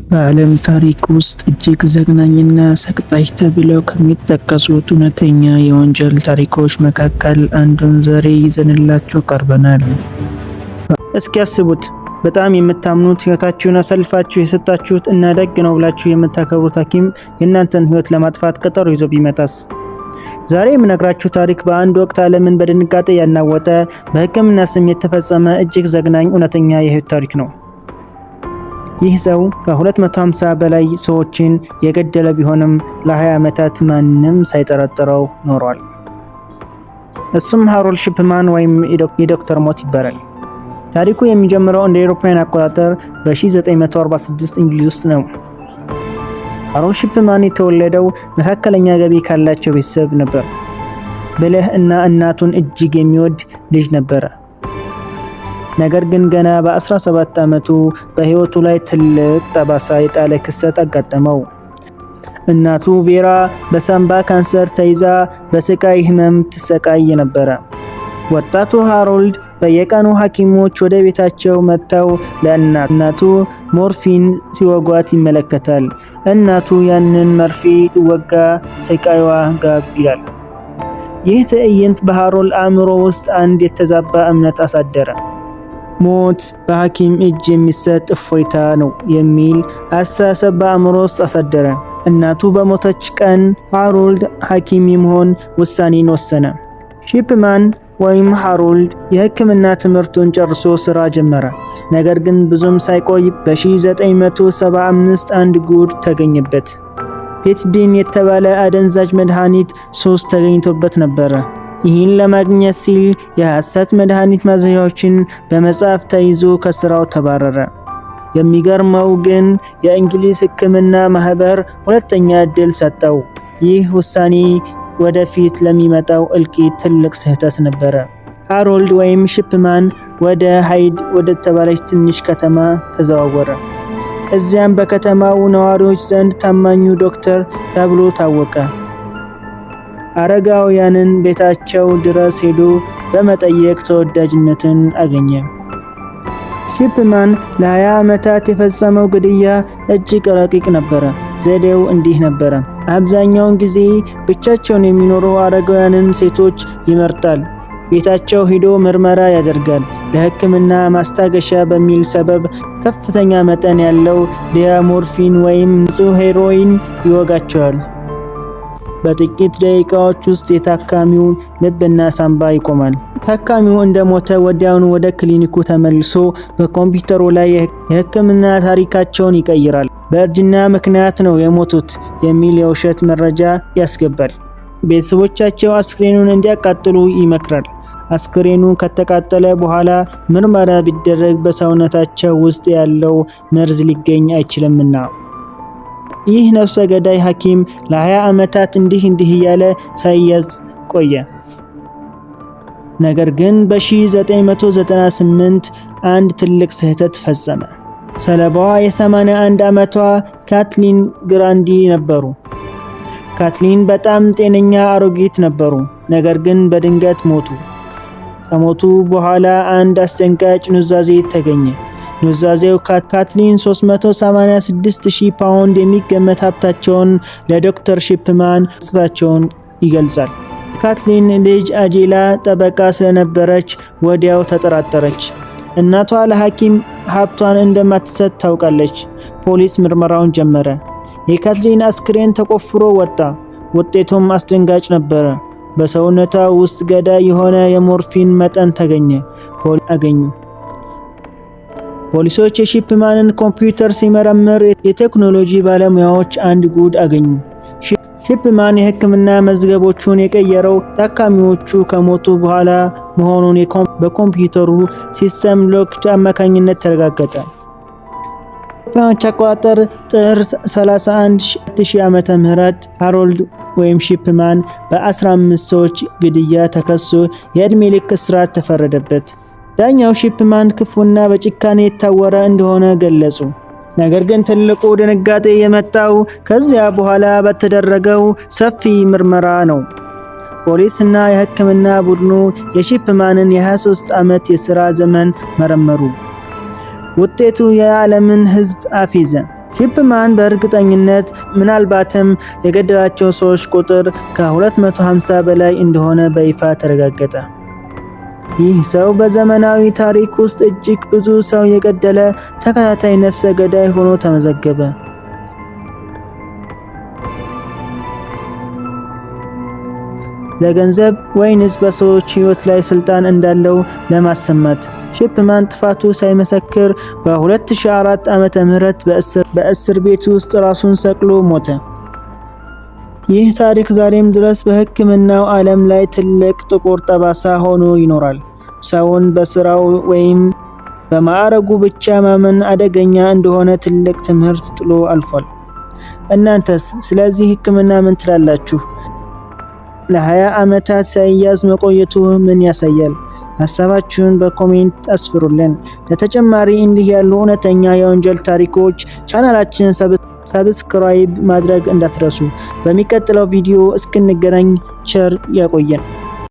በዓለም ታሪክ ውስጥ እጅግ ዘግናኝና ሰቅጣጭ ተብለው ከሚጠቀሱት እውነተኛ የወንጀል ታሪኮች መካከል አንዱን ዛሬ ይዘንላችሁ ቀርበናል። እስኪ ያስቡት፣ በጣም የምታምኑት ሕይወታችሁን አሳልፋችሁ የሰጣችሁት እና ደግ ነው ብላችሁ የምታከብሩት ሐኪም የእናንተን ሕይወት ለማጥፋት ቀጠሮ ይዞ ቢመጣስ? ዛሬ የምነግራችሁ ታሪክ በአንድ ወቅት ዓለምን በድንጋጤ ያናወጠ፣ በሕክምና ስም የተፈጸመ እጅግ ዘግናኝ እውነተኛ የሕይወት ታሪክ ነው። ይህ ሰው ከ250 በላይ ሰዎችን የገደለ ቢሆንም ለ20 ዓመታት ማንም ሳይጠረጥረው ኖሯል። እሱም ሃሮልድ ሺፕማን ወይም የዶክተር ሞት ይባላል። ታሪኩ የሚጀምረው እንደ አውሮፓውያን አቆጣጠር በ1946 እንግሊዝ ውስጥ ነው። ሃሮልድ ሺፕማን የተወለደው መካከለኛ ገቢ ካላቸው ቤተሰብ ነበር። ብልህ እና እናቱን እጅግ የሚወድ ልጅ ነበረ። ነገር ግን ገና በ17 ዓመቱ በሕይወቱ ላይ ትልቅ ጠባሳ የጣለ ክስተት አጋጠመው። እናቱ ቬራ በሳምባ ካንሰር ተይዛ በስቃይ ህመም ትሰቃይ ነበረ። ወጣቱ ሃሮልድ በየቀኑ ሐኪሞች ወደ ቤታቸው መጥተው ለእናቱ ሞርፊን ሲወጓት ይመለከታል። እናቱ ያንን መርፌ ትወጋ፣ ስቃይዋ ጋብ ይላል። ይህ ትዕይንት በሃሮልድ አእምሮ ውስጥ አንድ የተዛባ እምነት አሳደረ። ሞት በሐኪም እጅ የሚሰጥ እፎይታ ነው የሚል አስተሳሰብ በአእምሮ ውስጥ አሳደረ። እናቱ በሞተች ቀን ሃሮልድ ሐኪም የመሆን ውሳኔን ወሰነ። ሺፕማን ወይም ሃሮልድ የሕክምና ትምህርቱን ጨርሶ ሥራ ጀመረ። ነገር ግን ብዙም ሳይቆይ በ1975 አንድ ጉድ ተገኘበት። ፔትዲን የተባለ አደንዛዥ መድኃኒት ሱስ ተገኝቶበት ነበረ። ይህን ለማግኘት ሲል የሐሰት መድኃኒት ማዘዣዎችን በመጻፍ ተይዞ ከሥራው ተባረረ። የሚገርመው ግን የእንግሊዝ ሕክምና ማህበር ሁለተኛ ዕድል ሰጠው። ይህ ውሳኔ ወደፊት ለሚመጣው እልቂት ትልቅ ስህተት ነበረ። ሃሮልድ ወይም ሺፕማን ወደ ሃይድ ወደ ተባለች ትንሽ ከተማ ተዘዋወረ። እዚያም በከተማው ነዋሪዎች ዘንድ ታማኙ ዶክተር ተብሎ ታወቀ። አረጋውያንን ቤታቸው ድረስ ሄዶ በመጠየቅ ተወዳጅነትን አገኘ። ሺፕማን ለ20 ዓመታት የፈጸመው ግድያ እጅግ ረቂቅ ነበረ። ዘዴው እንዲህ ነበረ። አብዛኛውን ጊዜ ብቻቸውን የሚኖሩ አረጋውያንን ሴቶች ይመርጣል። ቤታቸው ሄዶ ምርመራ ያደርጋል። ለሕክምና ማስታገሻ በሚል ሰበብ ከፍተኛ መጠን ያለው ዲያሞርፊን ወይም ንጹህ ሄሮይን ይወጋቸዋል። በጥቂት ደቂቃዎች ውስጥ የታካሚው ልብና ሳምባ ይቆማል። ታካሚው እንደሞተ ወዲያውኑ ወደ ክሊኒኩ ተመልሶ በኮምፒውተሩ ላይ የሕክምና ታሪካቸውን ይቀይራል። በእርጅና ምክንያት ነው የሞቱት የሚል የውሸት መረጃ ያስገባል። ቤተሰቦቻቸው አስክሬኑን እንዲያቃጥሉ ይመክራል። አስክሬኑ ከተቃጠለ በኋላ ምርመራ ቢደረግ በሰውነታቸው ውስጥ ያለው መርዝ ሊገኝ አይችልምና። ይህ ነፍሰ ገዳይ ሐኪም ለ20 ዓመታት እንዲህ እያለ ሳይያዝ ቆየ። ነገር ግን በ1998 አንድ ትልቅ ስህተት ፈጸመ። ሰለባዋ የ81 ዓመቷ ካትሊን ግራንዲ ነበሩ። ካትሊን በጣም ጤነኛ አሮጊት ነበሩ፣ ነገር ግን በድንገት ሞቱ። ከሞቱ በኋላ አንድ አስደንጋጭ ኑዛዜ ተገኘ። ኑዛዜው ካትሊን 386,000 ፓውንድ የሚገመት ሀብታቸውን ለዶክተር ሺፕማን መስጠታቸውን ይገልጻል። ካትሊን ልጅ አጄላ ጠበቃ ስለነበረች ወዲያው ተጠራጠረች። እናቷ ለሐኪም ሀብቷን እንደማትሰጥ ታውቃለች። ፖሊስ ምርመራውን ጀመረ። የካትሊን አስክሬን ተቆፍሮ ወጣ። ውጤቱም አስደንጋጭ ነበረ። በሰውነቷ ውስጥ ገዳይ የሆነ የሞርፊን መጠን ተገኘ። ፖሊሶች የሺፕማንን ኮምፒውተር ሲመረምር የቴክኖሎጂ ባለሙያዎች አንድ ጉድ አገኙ። ሺፕማን የሕክምና መዝገቦቹን የቀየረው ታካሚዎቹ ከሞቱ በኋላ መሆኑን በኮምፒውተሩ ሲስተም ሎክድ አማካኝነት ተረጋገጠ። በአውሮፓውያን አቆጣጠር ጥር 31 ዓመተ ምህረት ሃሮልድ ወይም ሺፕማን በ15 ሰዎች ግድያ ተከሶ የዕድሜ ልክ እስራት ተፈረደበት። ዳኛው ሺፕማን ክፉና በጭካኔ የታወረ እንደሆነ ገለጹ። ነገር ግን ትልቁ ድንጋጤ የመጣው ከዚያ በኋላ በተደረገው ሰፊ ምርመራ ነው። ፖሊስና የሕክምና ቡድኑ የሺፕማንን የ23 ዓመት የሥራ ዘመን መረመሩ። ውጤቱ የዓለምን ሕዝብ አፌዘ። ሺፕማን በእርግጠኝነት ምናልባትም የገደላቸው ሰዎች ቁጥር ከ250 በላይ እንደሆነ በይፋ ተረጋገጠ። ይህ ሰው በዘመናዊ ታሪክ ውስጥ እጅግ ብዙ ሰው የገደለ ተከታታይ ነፍሰ ገዳይ ሆኖ ተመዘገበ። ለገንዘብ ወይንስ በሰዎች ሕይወት ላይ ስልጣን እንዳለው ለማሰማት ሺፕማን ጥፋቱ ሳይመሰክር በ2004 ዓመተ ምህረት በእስር ቤት ውስጥ ራሱን ሰቅሎ ሞተ። ይህ ታሪክ ዛሬም ድረስ በሕክምናው ዓለም ላይ ትልቅ ጥቁር ጠባሳ ሆኖ ይኖራል። ሰውን በስራው ወይም በማዕረጉ ብቻ ማመን አደገኛ እንደሆነ ትልቅ ትምህርት ጥሎ አልፏል። እናንተስ ስለዚህ ሕክምና ምን ትላላችሁ? ለ20 ዓመታት ሳይያዝ መቆየቱ ምን ያሳያል? ሐሳባችሁን በኮሜንት አስፍሩልን። ለተጨማሪ እንዲህ ያሉ እውነተኛ የወንጀል ታሪኮች ቻናላችንን ሰብስክራይብ ማድረግ እንዳትረሱ። በሚቀጥለው ቪዲዮ እስክንገናኝ ቸር ያቆየን።